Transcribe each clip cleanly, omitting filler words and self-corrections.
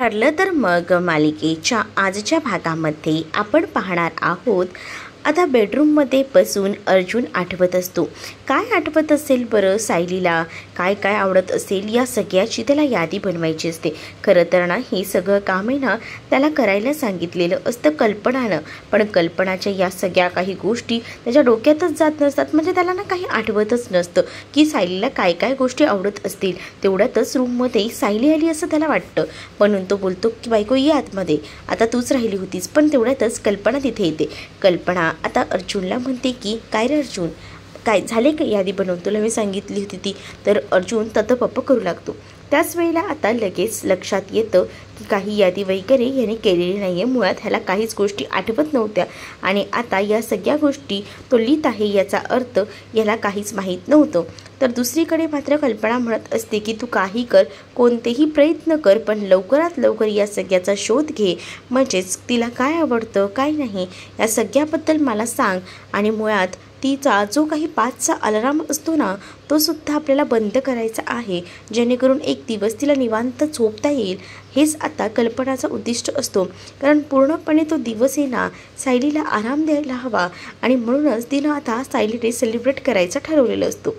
ठरलं तर मग मालिकेच्या आजच्या भागामध्ये आपण पाहणार आहोत. आता बेडरूममध्ये बसून अर्जुन आठवत असतो. काय आठवत असेल बरं सायलीला, काय काय आवडत असेल या सगळ्याची त्याला यादी बनवायची असते. खरं तर ना हे सगळं काम आहे ना त्याला करायला सांगितलेलं असतं कल्पनानं, पण कल्पनाच्या या सगळ्या काही गोष्टी त्याच्या डोक्यातच जात नसतात. म्हणजे त्याला ना काही आठवतच नसतं की सायलीला काय काय गोष्टी आवडत असतील. तेवढ्यातच रूममध्ये सायली आली असं त्याला वाटतं, म्हणून तो बोलतो की बायको ये आतमध्ये, आता तूच राहिली होतीस. पण तेवढ्यातच कल्पना तिथे येते. कल्पना आता अर्जुनला म्हणते की काय रे अर्जुन, काय झाले का यादी बनवून, तुला मी सांगितली होती ती. तर अर्जुन ततपप करू लागतो. त्याच वेळेला आता लगेच लक्षात येतं की काही यादी वगैरे याने केलेली नाही आहे. मुळात ह्याला काहीच गोष्टी आठवत नव्हत्या आणि आता या सगळ्या गोष्टी तो लिहित आहे याचा अर्थ याला काहीच माहीत नव्हतं. तर दुसरीकडे मात्र कल्पना म्हणत असते की तू काही कर, कोणतेही प्रयत्न कर, पण लवकरात लवकर या सगळ्याचा शोध घे. म्हणजेच तिला काय आवडतं काय नाही या सगळ्याबद्दल मला सांग. आणि मुळात तिचा जो काही 5चा अलार्म असतो ना तो सुद्धा आपल्याला बंद करायचा आहे, जेणेकरून एक दिवस तिला निवांत झोपता येईल. हेच आता कल्पनाचा उद्दिष्ट असतो. कारण पूर्णपणे तो दिवस आहे ना सायलीला आराम द्यायला हवा आणि म्हणूनच तिनं आता सायली डे सेलिब्रेट करायचा ठरवलेलं असतो.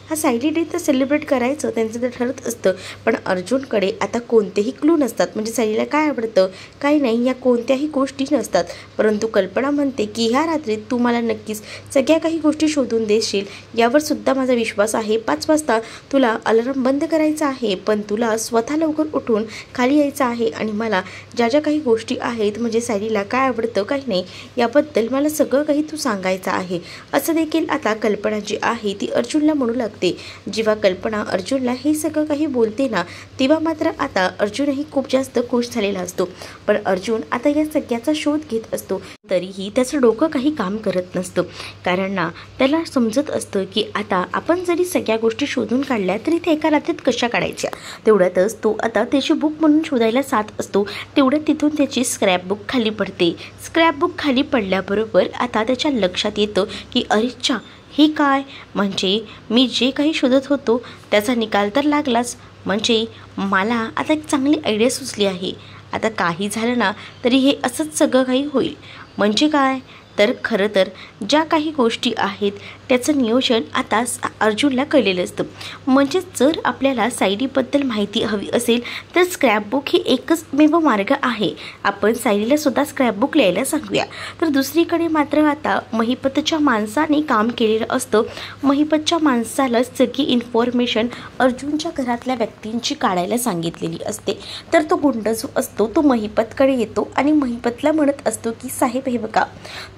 हा सायली डे तर सेलिब्रेट करायचं त्यांचं तर ठरत असतं, पण अर्जुनकडे आता कोणतेही क्लू नसतात. म्हणजे सायलीला काय आवडतं काय नाही या कोणत्याही गोष्टी नसतात. परंतु कल्पना म्हणते की ह्या रात्रीत तू मला नक्कीच सगळ्या काही गोष्टी शोधून देशील, यावर सुद्धा माझा विश्वास आहे. 5 वाजता तुला अलार्म बंद करायचा आहे, पण तुला स्वतः लवकर उठून खाली यायचं आहे आणि मला ज्या ज्या काही गोष्टी आहेत म्हणजे सायलीला काय आवडतं काय नाही याबद्दल मला सगळं काही तू सांगायचं आहे. असं देखील आता कल्पना जी आहे ती अर्जुनला म्हणू लागते. जेव्हा कल्पना अर्जुनला हे सगळं काही बोलते ना तेव्हा मात्र आता अर्जुनही खूप जास्त खुश झालेला असतो. पण अर्जुन आता या सगळ्याचा शोध घेत असतो, तरीही त्याचं डोकं काही काम करत नसतं. कारण ना त्याला समजत असतं की आता आपण जरी सगळ्या गोष्टी शोधून काढल्या तरी ते एका रात्रीत कशा काढायच्या. तेवढ्यातच तो आता त्याची बुक म्हणून शोधायला जात असतो. तेवढ्यात तिथून त्याची स्क्रॅप बुक खाली पडते. स्क्रॅप बुक खाली पडल्याबरोबर आता त्याच्या लक्षात येतं की अरेच्छा हे काय, म्हणजे मी जे काही शोधत होतो त्याचा निकाल तर लागलाच. म्हणजे मला आता एक चांगली आयडिया सुचली आहे. आता काही झालं ना तरी हे असंच सगळं काही होईल. म्हणजे काय तर खरं तर ज्या काही गोष्टी आहेत त्याचं नियोजन आता अर्जुनला कळलेलं असतं. म्हणजे जर आपल्याला सायलीबद्दल माहिती हवी असेल तर स्क्रॅपबुक ही एकच मेव मार्ग आहे. आपण सायलीला सुद्धा स्क्रॅपबुक लिहायला सांगूया. तर दुसरीकडे मात्र आता महिपतच्या माणसाने काम केलेलं असतं. महिपतच्या माणसाला सगळी इन्फॉर्मेशन अर्जुनच्या घरातल्या व्यक्तींची काढायला सांगितलेली असते. तर तो गुंड जो असतो तो महिपतकडे येतो आणि महिपतला म्हणत असतो की साहेब हे बघा,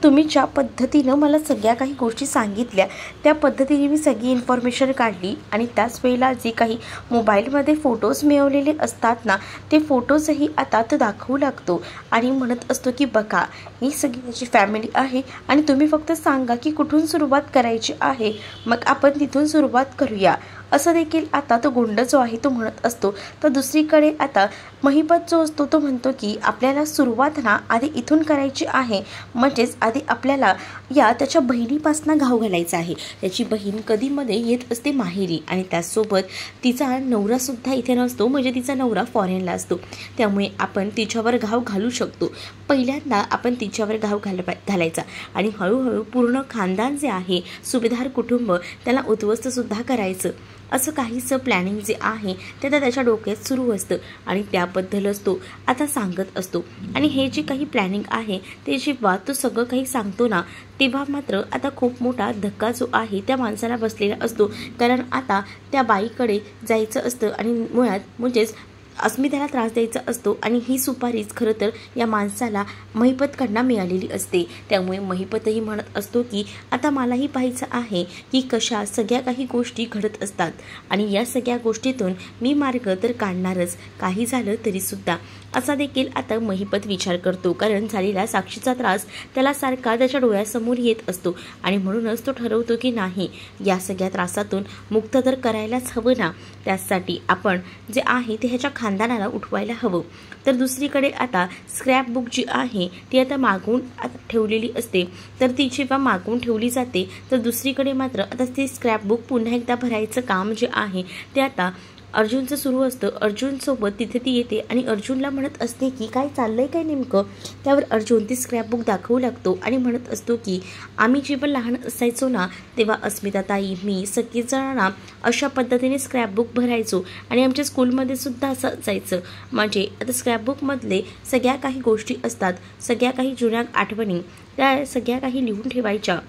तुम्ही ज्या पद्धतीनं मला सगळ्या काही गोष्टी सांगितल्या त्या पद्धतीने मी सगळी इन्फॉर्मेशन काढली आणि त्याच वेळेला जे काही मोबाईलमध्ये फोटोज मिळवलेले असतात ना ते फोटोजही आता तो दाखवू लागतो आणि म्हणत असतो की बघा ही सगळी त्याची फॅमिली आहे आणि तुम्ही फक्त सांगा की कुठून सुरुवात करायची आहे, मग आपण तिथून सुरुवात करूया. असं देखील आता तो गुंड जो आहे तो म्हणत असतो. तर दुसरीकडे आता महिपत जो असतो तो म्हणतो की आपल्याला सुरुवात ना आधी इथून करायची आहे. म्हणजेच आधी आपल्याला या त्याच्या बहिणीपासून घाव घालायचा आहे. त्याची बहीण कधीमध्ये येत असते माहेरी आणि त्याचसोबत तिचा नवरासुद्धा इथे नसतो. म्हणजे तिचा नवरा फॉरेनला असतो. त्यामुळे आपण तिच्यावर घाव घालू शकतो. पहिल्यांदा आपण तिच्यावर घाव घालायचा आणि हळूहळू पूर्ण खानदान जे आहे सुभेदार कुटुंब त्याला उद्ध्वस्तसुद्धा करायचं. असं काहीचं प्लॅनिंग जे आहे ते आता त्याच्या डोक्यात सुरू असतं आणि त्याबद्दलच तो आता सांगत असतो. आणि हे जे काही प्लॅनिंग आहे ते जेव्हा तो सगळं काही सांगतो ना तेव्हा मात्र आता खूप मोठा धक्का जो आहे त्या माणसाला बसलेला असतो. कारण आता त्या बाईकडे जायचं असतं आणि मुळात म्हणजेच अस्मिताला त्रास द्यायचा असतो आणि ही सुपारीच खरं तर या माणसाला महिपतकडनं मिळालेली असते. त्यामुळे महिपतही म्हणत असतो की आता मलाही पाहायचं आहे की कशा सगळ्या काही गोष्टी घडत असतात आणि या सगळ्या गोष्टीतून मी मार्ग तर काढणारच, काही झालं तरीसुद्धा. असा देखील आता महिपत विचार करतो. कारण झालेला साक्षीचा त्रास त्याला सारखा त्याच्या डोळ्यासमोर येत असतो आणि म्हणूनच तो ठरवतो की नाही या सगळ्या त्रासातून मुक्त तर करायलाच हवं ना. त्यासाठी आपण जे आहे ते ह्याच्या खानदानाला उठवायला हवं. तर दुसरीकडे आता स्क्रॅप बुक जी आहे ती आता मागून ठेवलेली असते. तर ती जेव्हा मागून ठेवली जाते तर दुसरीकडे मात्र आता ती स्क्रॅप बुक पुन्हा एकदा भरायचं काम जे आहे ते आता अर्जुनचं सुरू असतं. अर्जुनसोबत तिथे ती येते आणि अर्जुनला म्हणत असते की काय चाललंय काय नेमकं. त्यावर अर्जुन ती स्क्रॅपबुक दाखवू लागतो आणि म्हणत असतो की आम्ही जेव्हा लहान असायचो ना तेव्हा अस्मिताताई मी सगळेजण अशा पद्धतीने स्क्रॅपबुक भरायचो आणि आमच्या स्कूलमध्ये सुद्धा असं असायचं. म्हणजे आता स्क्रॅपबुकमधले सगळ्या काही गोष्टी असतात, सगळ्या काही जुन्या आठवणी त्या सगळ्या काही लिहून ठेवायच्या.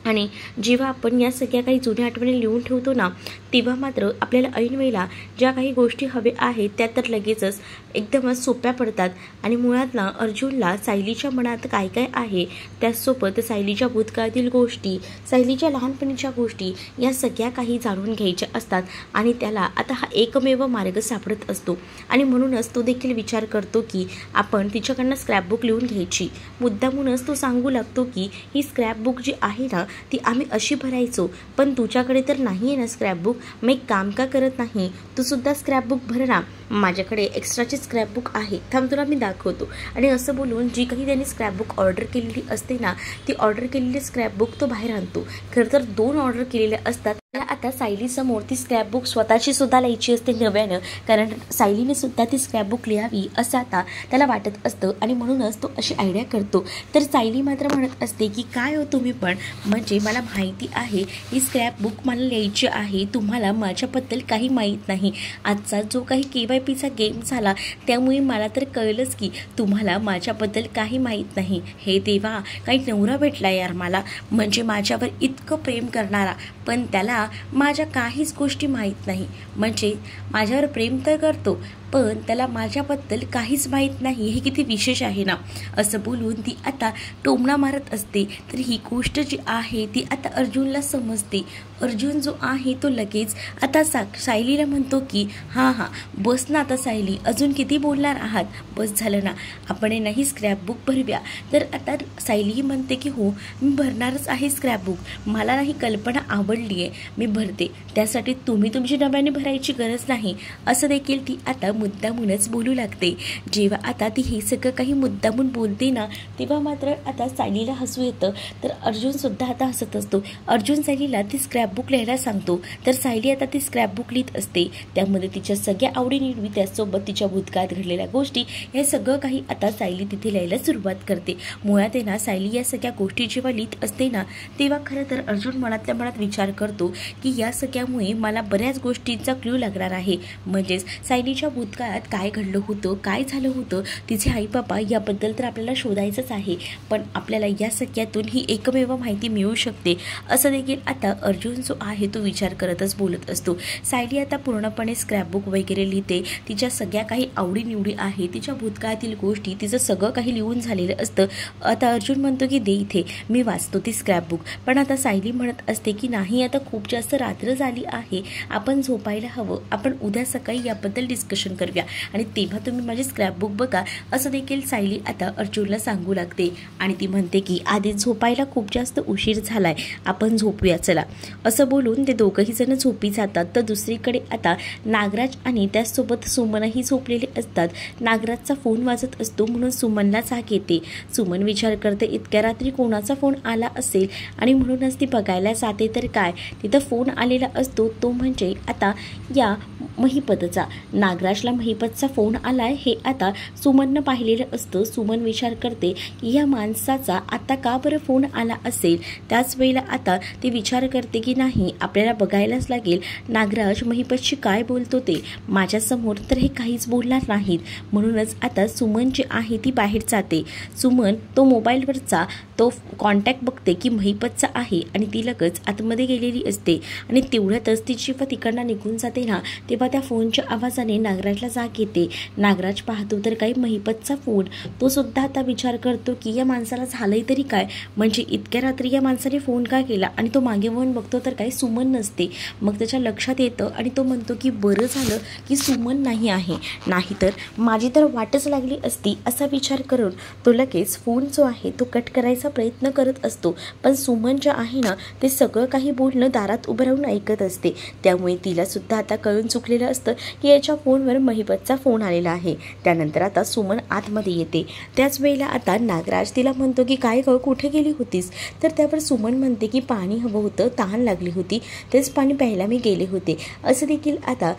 आणि जेव्हा आपण या सगळ्या काही जुन्या आठवणी लिहून ठेवतो ना तेव्हा मात्र आपल्याला ऐनवेळेला ज्या काही गोष्टी हव्या आहेत त्या तर लगेचच एकदमच सोप्या पडतात. आणि मुळात ना अर्जुनला सायलीच्या मनात काय काय आहे त्यासोबत सायलीच्या भूतकाळातील गोष्टी, सायलीच्या लहानपणीच्या गोष्टी या सगळ्या काही जाणून घ्यायच्या असतात. आणि त्याला आता हा एकमेव मार्ग सापडत असतो आणि म्हणूनच तो देखील विचार करतो की आपण तिच्याकडनं स्क्रॅपबुक लिहून घ्यायची. मुद्दामूनच तो सांगू लागतो की ही स्क्रॅपबुक जी आहे ना ती आम्ही अशी भरायचो, पण तुझ्याकडे तर नाही आहे ना स्क्रॅपबुक, मग एक काम का करत नाही तू सुद्धा स्क्रॅपबुक भर ना. माझ्याकडे एक्स्ट्राची स्क्रॅपबुक आहे, थांब तुला मी दाखवतो. आणि असं बोलून जी काही त्यांनी स्क्रॅपबुक ऑर्डर केलेली असते ना ती ऑर्डर केलेली स्क्रॅपबुक तो बाहेर आणतो. खरं तर 2 ऑर्डर केलेल्या असतात. आता सायलीसमोर ती स्क्रॅपबुक स्वतःची सुद्धा लिहायची असते नव्यानं, कारण सायलीने सुद्धा ती स्क्रॅपबुक लिहावी असं आता त्याला वाटत असतं आणि म्हणूनच तो अशी आयडिया करतो. तर सायली मात्र म्हणत असते की काय हो तुम्ही पण, म्हणजे मला माहिती आहे ही स्क्रॅपबुक मला लिहायची आहे, तुम्हाला माझ्याबद्दल काही माहीत नाही. आजचा जो काही KYPचा गेम झाला त्यामुळे मला तर कळलंच की तुम्हाला माझ्याबद्दल काही माहीत नाही. हे देवा, काही नवरा भेटला यार मला, म्हणजे माझ्यावर इतकं प्रेम करणारा पण त्याला माझ्या काहीच गोष्टी माहीत नाही. म्हणजे माझ्यावर प्रेम तर करतो पण त्याला माझ्याबद्दल काहीच माहीत नाही, हे किती विशेष आहे ना. असं बोलून ती आता टोमणा मारत असते. तर ही गोष्ट जी आहे ती आता अर्जुनला समजते. अर्जुन जो आहे तो लगेच आता सायलीला म्हणतो की हां बस ना आता सायली, अजून किती बोलणार आहात, बस झालं ना, आपण नाही स्क्रॅपबुक भरूया. तर आता सायली म्हणते की हो मी भरणारच आहे स्क्रॅपबुक, मला नाही कल्पना आवडली आहे, मी भरते, त्यासाठी तुम्ही तुमची नव्याने भरायची गरज नाही असं देखील ती आता मुद्दामूनच बोलू लागते. जेव्हा आता ती हे सगळं काही मुद्दामून बोलते ना तेव्हा मात्र आता सायलीला हसू येतं. तर अर्जुन सुद्धा आता हसत असतो. अर्जुन सायलीला ती स्क्रॅपबुक लिहायला सांगतो. तर सायली आता ती स्क्रॅपबुक लिहित असते. त्यामध्ये तिच्या सगळ्या आवडीनिवडी त्यासोबत तिच्या भूतकाळात घडलेल्या गोष्टी हे सगळं काही आता सायली तिथे लिहायला सुरुवात करते. मुळात ना सायली या सगळ्या गोष्टी जेव्हा लिहित असते ना तेव्हा खरं तर अर्जुन मनातल्या मनात विचार करतो की या सगळ्यामुळे मला बऱ्याच गोष्टींचा क्लू लागणार आहे. म्हणजेच सायलीच्या भूतकाळात काय घडलं होतं, काय झालं होतं, तिचे आई बाबा याबद्दल तर आपल्याला शोधायचंच आहे, पण आपल्याला या सगळ्यातून ही एकमेव माहिती मिळू शकते असं देखील आता अर्जुन जो आहे तो विचार करतच बोलत असतो. सायली आता पूर्णपणे स्क्रॅपबुक वगैरे लिहिते. तिच्या सगळ्या काही आवडीनिवडी आहे, तिच्या भूतकाळातील गोष्टी, तिचं सगळं काही लिहून झालेलं असतं. आता अर्जुन म्हणतो की दे इथे, मी वाचतो ती स्क्रॅपबुक. पण आता सायली म्हणत असते की नाही आता खूप जास्त रात्र झाली आहे, आपण झोपायला हवं, आपण उद्या सकाळी याबद्दल डिस्कशन करूया आणि तेव्हा तुम्ही माझी स्क्रॅपबुक बघा असं देखील सायली आता अर्जुनला सांगू लागते. आणि ती म्हणते की आधी झोपायला खूप जास्त उशीर झालाय, आपण झोपूया चला. असं बोलून ते दोघंही जण झोपी जातात. तर दुसरीकडे आता नागराज आणि त्याचसोबत सुमनही झोपलेले असतात. नागराजचा फोन वाजत असतो म्हणून सुमनला जाग येते. सुमन विचार करते इतक्या रात्री कोणाचा फोन आला असेल आणि म्हणूनच ती बघायला जाते. तर काय तिथं फोन आलेला असतो, तो म्हणजे आता या महिपतचा. नागराजला महिपतचा फोन आलाय हे आता सुमननं पाहिलेलं असतं. सुमन विचार करते की या माणसाचा आता का बरं फोन आला असेल. त्याच वेळेला आता ती विचार करते की नाही आपल्याला बघायलाच लागेल नागराज महिपतशी काय बोलतो ते, माझ्यासमोर तर हे काहीच बोलणार नाहीत. म्हणूनच आता सुमन जी आहे ती बाहेर जाते. सुमन तो मोबाईलवरचा तो कॉन्टॅक्ट बघते की महिपतचा आहे आणि ती लगेच आतमध्ये गेलेली असते. आणि तेवढ्यातच ती जेव्हा तिकडनं निघून जाते ना तेव्हा त्या फोनच्या आवाजाने नागराजला जाग येते. नागराज पाहतो तर काही महिपतचा फोन. तो सुद्धा आता विचार करतो की या माणसाला झालंय तरी काय, म्हणजे इतक्या रात्री या माणसाने फोन का केला. आणि तो मागे वळून बघतो तर काही सुमन नसते. मग त्याच्या लक्षात येतं आणि तो म्हणतो की बरं झालं की सुमन नाही आहे, नाहीतर माझी तर वाटच लागली असती असा विचार करून तो लगेच फोन जो आहे तो कट करायचा प्रयत्न करत असतो. पण सुमन जे आहे ना ते सगळं काही बोलणं दारात उभं राहून ऐकत असते. त्यामुळे तिला सुद्धा आता कळून चुकलेलं असतं की याच्या फोनवर महिपतचा फोन आलेला आहे. त्यानंतर आता सुमन आतमध्ये येते. त्याच वेळेला आता नागराज तिला म्हणतो की काय गं कुठे गेली होतीस. तर त्यावर सुमन म्हणते की पाणी हवं होतं, तहान लागली होती, तेच पाणी प्यायला मी गेले होते असं देखील आता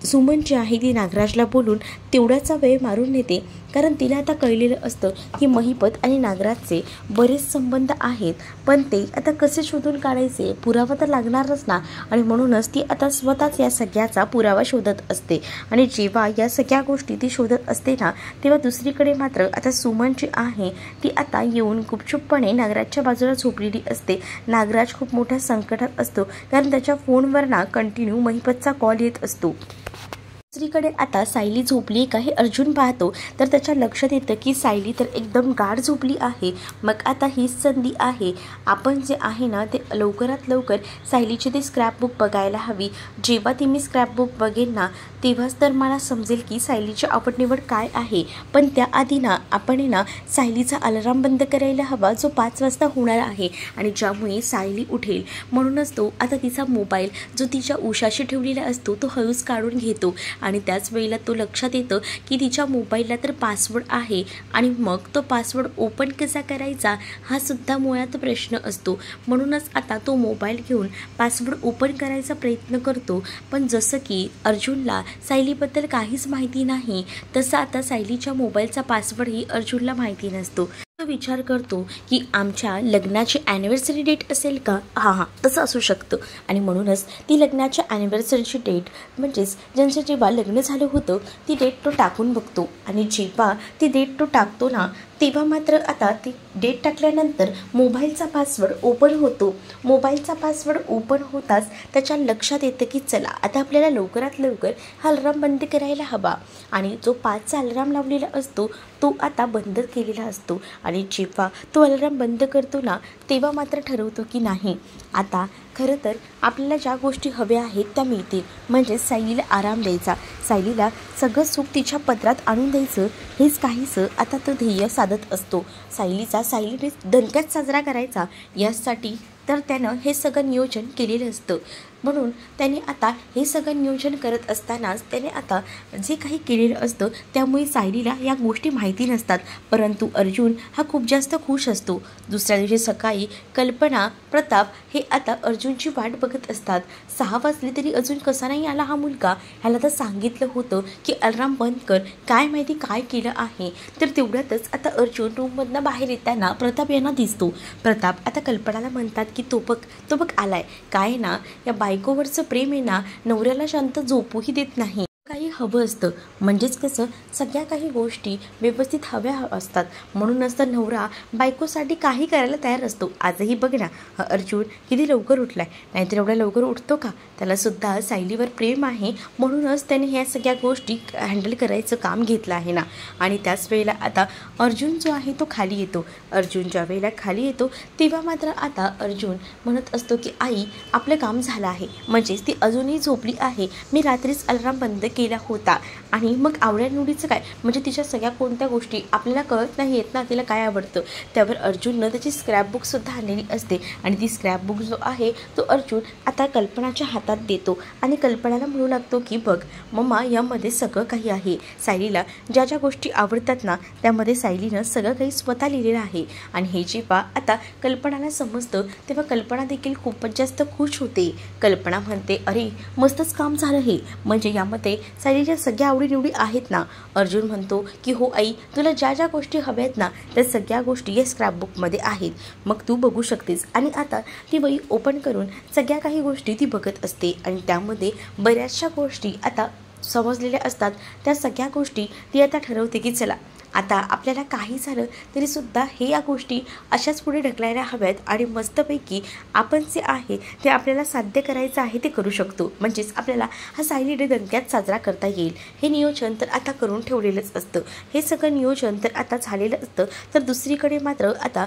सुमन जी आहे ती नागराजला बोलून तेवढाचा वेळ मारून नेते, कारण तिला आता कळलेलं असतं की महिपत आणि नागराजचे बरेच संबंध आहेत, पण ते आता कसे शोधून काढायचे, पुरावा तर लागणारच ना. आणि म्हणूनच ती आता स्वतःच या सगळ्याचा पुरावा शोधत असते. आणि जेव्हा या सगळ्या गोष्टी ती शोधत असते ना, तेव्हा दुसरीकडे मात्र आता सुमन जी आहे ती आता येऊन गुपचूपपणे नागराजच्या बाजूला झोपलेली असते. नागराज खूप मोठ्या संकटात असतो, कारण त्याच्या फोनवर ना कंटिन्यू महिपतचा कॉल येत असतो. दुसरीकडे आता सायली झोपली का हे अर्जुन पाहतो, तर त्याच्या लक्षात येतं की सायली तर एकदम गाढ झोपली आहे. मग आता हीच संधी आहे, आपण जे आहे ना ते लवकरात लवकर सायलीची ती स्क्रॅपबुक बघायला हवी. जेव्हा ती मी स्क्रॅपबुक बघेन ना, तेव्हाच तर मला समजेल की सायलीची आवडनिवड काय आहे. पण त्याआधी ना आपण ना सायलीचा अलार्म बंद करायला हवा, जो 5 वाजता होणार आहे आणि ज्यामुळे सायली उठेल. म्हणूनच तो आता तिचा मोबाईल जो तिच्या उशाशी ठेवलेला असतो तो हळूच काढून घेतो. आणि त्याच वेळेला तो लक्षात येतं की तिच्या मोबाईलला तर पासवर्ड आहे, आणि मग तो पासवर्ड ओपन कसा करायचा हा सुद्धा मुळात प्रश्न असतो. म्हणूनच आता तो मोबाईल घेऊन पासवर्ड ओपन करायचा प्रयत्न करतो. पण जसं की अर्जुनला सायलीबद्दल काहीच माहिती नाही, तसं आता सायलीच्या मोबाईलचा पासवर्डही अर्जुनला माहिती नसतो. तो विचार करतो की आमच्या लग्नाची ॲनिव्हर्सरी डेट असेल का, हां तसं असू शकतं. आणि म्हणूनच ती लग्नाच्या ॲनिव्हर्सरीची डेट म्हणजेच ज्यांचं जेव्हा लग्न झालं होतं ती डेट तो टाकून बघतो. आणि जेव्हा ती डेट तो टाकतो ना, तेव्हा मात्र आता ती डेट टाकल्यानंतर मोबाईलचा पासवर्ड ओपन होतो. मोबाईलचा पासवर्ड ओपन होताच त्याच्या लक्षात येतं की चला आता आपल्याला लवकरात लवकर हा अलार्म बंद करायला हवा. आणि जो 5चा अलार्म लावलेला असतो तो आता बंद केलेला असतो. आणि जेव्हा तो अलार्म बंद करतो ना, तेव्हा मात्र ठरवतो की नाही, आता खरं तर आपल्याला ज्या गोष्टी हव्या आहेत त्या मिळतील. म्हणजेच सायलीला आराम द्यायचा, सायलीला सगळं सुख तिच्या पदरात आणून द्यायचं, हेच काहीसं आता तो ध्येय साधत असतो. सायलीने दणक्यात साजरा करायचा, यासाठी तर त्यानं हे सगळं नियोजन केलेलं असतं. म्हणून त्याने आता हे सगळं नियोजन करत असतानाच त्याने आता जे काही केलेलं असतं त्यामुळे सायलीला या गोष्टी माहिती नसतात. परंतु अर्जुन हा खूप जास्त खुश असतो. दुसऱ्या दिवशी सकाळी कल्पना, प्रताप हे आता अर्जुनची वाट बघत असतात. 6 वाजले तरी अजून कसा नाही आला हा मुलगा, ह्याला तर सांगितलं होतं की अलार्म बंद कर, काय माहिती काय केलं आहे. तर तेवढ्यातच आता अर्जुन रूममधनं बाहेर येताना प्रताप यांना दिसतो. प्रताप आता कल्पनाला म्हणतात की तो बघ आलाय. काय ना या बायकोवरचं प्रेम आहे ना, नवऱ्याला शांत झोपूही देत नाही. काही हवं असतं, म्हणजेच कसं सगळ्या काही गोष्टी व्यवस्थित हव्या असतात. म्हणूनच तर नवरा बायकोसाठी काही करायला तयार असतो. आजही बघ ना, अर्जुन किती लवकर उठलाय, नाहीतर एवढ्या लवकर उठतो का. त्यालासुद्धा सायलीवर प्रेम आहे, म्हणूनच त्याने ह्या सगळ्या गोष्टी हँडल करायचं काम घेतलं आहे ना. आणि त्याच वेळेला आता अर्जुन जो आहे तो खाली येतो. अर्जुन ज्या वेळेला खाली येतो तेव्हा मात्र आता अर्जुन म्हणत असतो की आई आपलं काम झालं आहे, म्हणजेच ती अजूनही झोपली आहे. मी रात्रीच अलार्म बंद केला होता. आणि मग आवड्यानिवडीचं काय, म्हणजे तिच्या सगळ्या कोणत्या गोष्टी आपल्याला कळत नाही येत ना, तिला काय आवडतं. त्यावर अर्जुननं त्याची स्क्रॅपबुकसुद्धा आणलेली असते. आणि ती स्क्रॅपबुक जो आहे तो अर्जुन आता कल्पनाच्या हातात देतो. आणि कल्पनाला म्हणू लागतो की बघ मम्मा, यामध्ये सगळं काही आहे. सायलीला ज्या ज्या गोष्टी आवडतात ना, त्यामध्ये सायलीनं सगळं काही स्वतः लिहिलेलं आहे. आणि हे जेव्हा आता कल्पनाला समजतं तेव्हा कल्पना देखील खूपच जास्त खुश होते. कल्पना म्हणते, अरे मस्तच काम झालं हे, म्हणजे यामध्ये सायलीच्या सगळ्या आवडीनिवडी आहेत ना. अर्जुन म्हणतो की हो आई, तुला ज्या ज्या गोष्टी हव्या आहेत ना त्या सगळ्या गोष्टी या स्क्रॅपबुकमध्ये आहेत, मग तू बघू शकतेस. आणि आता ती वही ओपन करून सगळ्या काही गोष्टी ती बघत असते. आणि त्यामध्ये बऱ्याचशा गोष्टी आता समजलेल्या असतात. त्या सगळ्या गोष्टी ती आता ठरवते की चला आता आपल्याला काही झालं तरीसुद्धा हे या गोष्टी अशाच पुढे ढकलायला हव्यात. आणि मस्तपैकी आपण जे आहे ते आपल्याला साध्य करायचं आहे ते करू शकतो. म्हणजेच आपल्याला हा सायली डे दणक्यात साजरा करता येईल. हे नियोजन तर आता करून ठेवलेलंच असतं. हे सगळं नियोजन तर आता झालेलं असतं. तर दुसरीकडे मात्र आता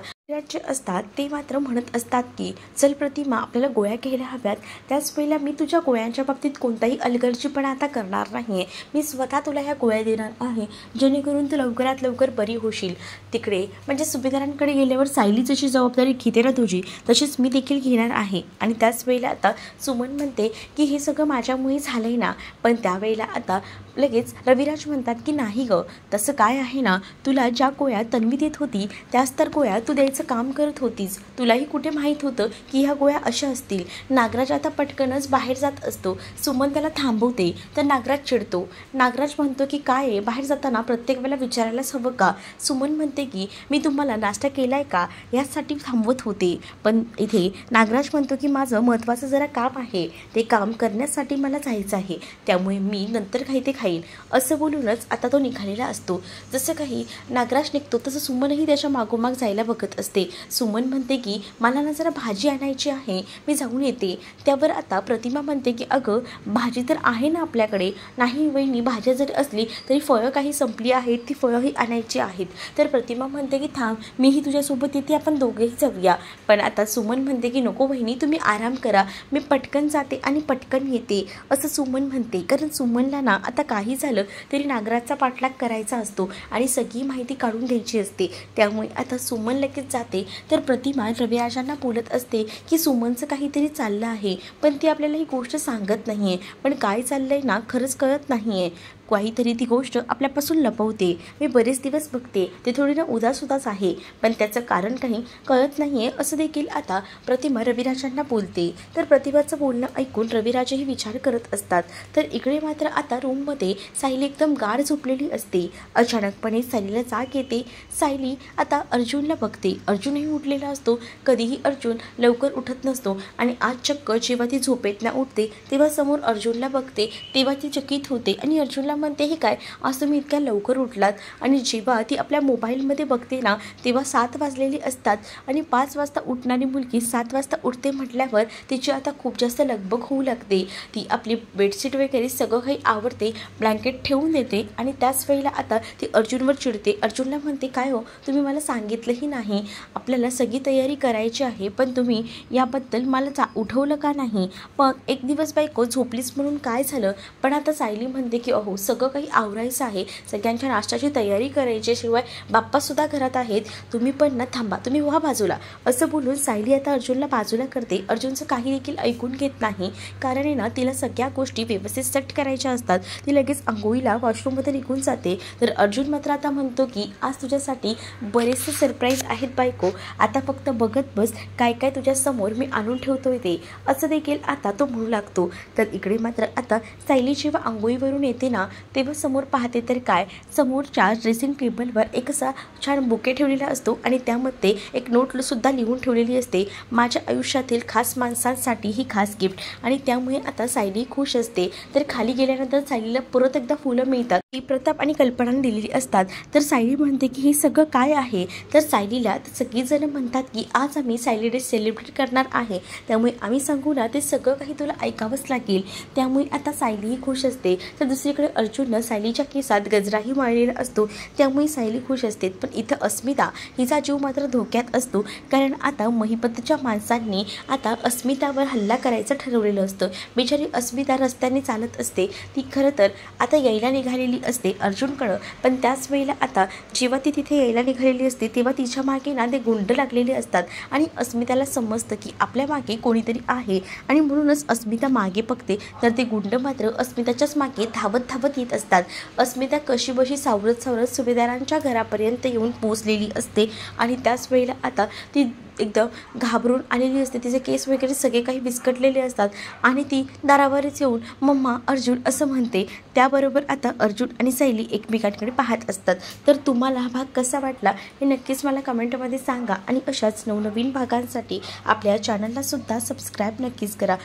जे असतात ते मात्र म्हणत असतात की चल प्रतिमा, आपल्याला गोळ्या घ्यायला हव्यात. त्याच वेळेला मी तुझ्या गोळ्यांच्या बाबतीत कोणताही अलगर्जीपणा आता करणार नाही आहे. मी स्वतः तुला ह्या गोळ्या देणार आहे, जेणेकरून तू लवकरात लवकर बरी होशील. तिकडे म्हणजे सुभेदारांकडे गेल्यावर सायली जशी जबाबदारी घेते ना तुझी, तशीच मी देखील घेणार आहे. आणि त्याच वेळेला आता सुमन म्हणते की हे सगळं माझ्यामुळे झालं आहे ना. पण त्यावेळेला आता लगेच रविराज म्हणतात की नाही गं, तसं काय आहे ना, तुला ज्या गोळ्या तन्वी देत होती त्याच तर गोळ्या तू द्यायचं काम करत होतीस. तुलाही कुठे माहीत होतं की ह्या गोळ्या अशा असतील. नागराज आता पटकनच बाहेर जात असतो. सुमन त्याला थांबवते तर नागराज चिडतो. नागराज म्हणतो की काय आहे, बाहेर जाताना प्रत्येक वेळेला विचारायलाच हवं का? सुमन म्हणते की मी तुम्हाला नाश्ता केला आहे का यासाठी थांबवत होते, पण इथे नागराज म्हणतो की माझं महत्त्वाचं जरा काम आहे, ते काम करण्यासाठी मला जायचं आहे, त्यामुळे मी नंतर काही ते खाईन असं बोलूनच आता तो निघालेला असतो. जसं काही नागराज निघतो तसं सुमनही त्याच्या मागोमाग जायला बघत असते. सुमन म्हणते की मला ना जरा भाजी आणायची आहे, मी जाऊन येते. त्यावर आता प्रतिमा म्हणते की अगं भाजी तर आहे ना आपल्याकडे. नाही वहिनी, भाज्या जरी असली तरी फळं काही संपली आहेत, ती फळंही आणायची आहेत. तर प्रतिमा म्हणते की थांब, मीही तुझ्यासोबत येते, आपण दोघेही जाऊया. पण आता सुमन म्हणते की नको वहिनी, तुम्ही आराम करा, मी पटकन जाते आणि पटकन येते असं सुमन म्हणते. कारण सुमनला ना आता काही झालं तरी नागराजचा पाठलाग करायचा असतो आणि सगळी माहिती काढून घ्यायची असते. त्यामुळे आता सुमन लगेच जाते. तर प्रतिमा रविराजांना बोलत असते की सुमनचं काहीतरी चाललं आहे, पण ती आपल्याला ही गोष्ट सांगत नाही आहे. पण काय चाललं आहे ना खरंच कळत नाही आहे, काहीतरी ती गोष्ट आपल्यापासून लपवते. मी बरेच दिवस बघते ते थोडी ना उदास आहे, पण त्याचं कारण काही कळत नाही आहे असं देखील आता प्रतिमा रविराजांना बोलते. तर प्रतिभाचं बोलणं ऐकून रविराजही विचार करत असतात. तर इकडे मात्र आता रूममध्ये सायली एकदम गाढ झोपलेली असते. अचानकपणे सायलीला जाग येते. सायली आता अर्जुनला बघते. अर्जुनही उठलेला असतो. कधीही अर्जुन लवकर उठत नसतो आणि आज चक्क जेव्हा ती झोपेतनं उठते तेव्हा समोर अर्जुनला बघते, तेव्हा ती चकित होते आणि अर्जुनला म्हणते हे काय, आज तुम्ही इतक्या लवकर उठलात? आणि जेव्हा ती आपल्या मोबाईलमध्ये बघते ना तेव्हा 7 वाजलेली असतात आणि 5 वाजता उठणारी मुलगी 7 वाजता उठते म्हटल्यावर तिची आता खूप जास्त लगबग होऊ लागते. ती आपली बेडशीट वगैरे सगळं काही आवडते, ब्लँकेट ठेवून देते आणि त्याच वेळेला आता ती अर्जुनवर चिडते. अर्जुनला म्हणते काय हो, तुम्ही मला सांगितलंही नाही, आपल्याला सगळी तयारी करायची आहे, पण तुम्ही याबद्दल मला उठवलं का नाही? मग एक दिवस बायको झोपलीच म्हणून काय झालं? पण आता सायली म्हणते की अहो सगळं काही आवरायचं आहे, सगळ्यांच्या नाश्त्याची तयारी करायची, शिवाय बाप्पासुद्धा घरात आहेत, तुम्ही पण ना थांबा, तुम्ही व्हा बाजूला असं बोलून सायली आता अर्जुनला बाजूला करते. अर्जुनचं काही देखील ऐकून घेत नाही, कारण आहे ना तिला सगळ्या गोष्टी व्यवस्थित सेट करायच्या असतात. ती लगेच आंघोळीला वॉशरूममध्ये निघून जाते. तर अर्जुन मात्र आता म्हणतो की आज तुझ्यासाठी बरेचसे सरप्राईज आहेत बायको, आता फक्त बघत बस काय काय तुझ्या समोर मी आणून ठेवतोय ते, असं देखील आता तो म्हणू लागतो. तर इकडे मात्र आता सायली जेव्हा आंघोळीवरून येते ना तेव्हा समोर पाहते तर काय, समोरच्या ड्रेसिंग टेबलवर एक असा छान बुके ठेवलेला असतो आणि त्यामध्ये एक नोटसुद्धा लिहून ठेवलेली असते, माझ्या आयुष्यातील खास माणसांसाठी ही खास गिफ्ट. आणि त्यामुळे आता सायली खुश असते. तर खाली गेल्यानंतर सायलीला परत एकदा फुलं मिळतात, ती प्रताप आणि कल्पनाने दिलेली असतात. तर सायली म्हणते की हे सगळं काय आहे? तर सायलीला सगळीजणं म्हणतात की आज आम्ही सायली डे सेलिब्रेट करणार आहे, त्यामुळे आम्ही सांगू ना ते सगळं काही तुला ऐकावंच लागेल. त्यामुळे आता सायलीही खुश असते. तर दुसरीकडे अर्जुननं सायलीच्या केसात गजराही माळलेला असतो, त्यामुळे सायली खुश असते. पण इथं अस्मिता हिचा जीव मात्र धोक्यात असतो, कारण आता महिपतच्या माणसांनी आता अस्मितावर हल्ला करायचं ठरवलेलं असतं. बिचारी अस्मिता रस्त्याने चालत असते, ती खरं तर आता यायला निघालेली असते अर्जुनकडं. पण त्याच वेळेला आता जेव्हा ती तिथे यायला निघालेली असते तेव्हा तिच्या मागे ना ते गुंड लागलेले असतात आणि अस्मिताला समजतं की आपल्या मागे कोणीतरी आहे आणि म्हणूनच अस्मिता मागे बघते. तर ते गुंड मात्र अस्मिताच्याच मागे धावत धावत येत असतात. अस्मिता कशीबशी सावरत सुभेदारांच्या घरापर्यंत येऊन पोचलेली असते आणि त्याच वेळेला आता ती एकदम घाबरून आलेली असते. तिचे केस वगैरे सगळे काही विस्कटलेले असतात आणि ती दारावरच येऊन मम्मा अर्जुन असं म्हणते. त्याबरोबर आता अर्जुन आणि सायली एकमेकांकडे पाहत असतात. तर तुम्हाला हा भाग कसा वाटला हे नक्कीच मला कमेंटमध्ये सांगा आणि अशाच नवनवीन भागांसाठी आपल्या चॅनललासुद्धा सबस्क्राईब नक्कीच करा.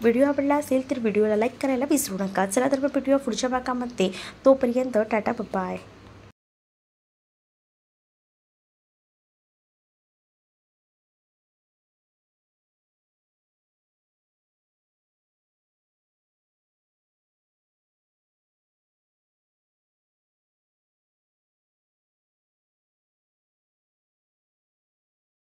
व्हिडिओ आवडला असेल तर व्हिडिओला लाईक करायला विसरू नका. चला तर भेटूया पुढच्या भागामध्ये. तोपर्यंत टाटा बाय.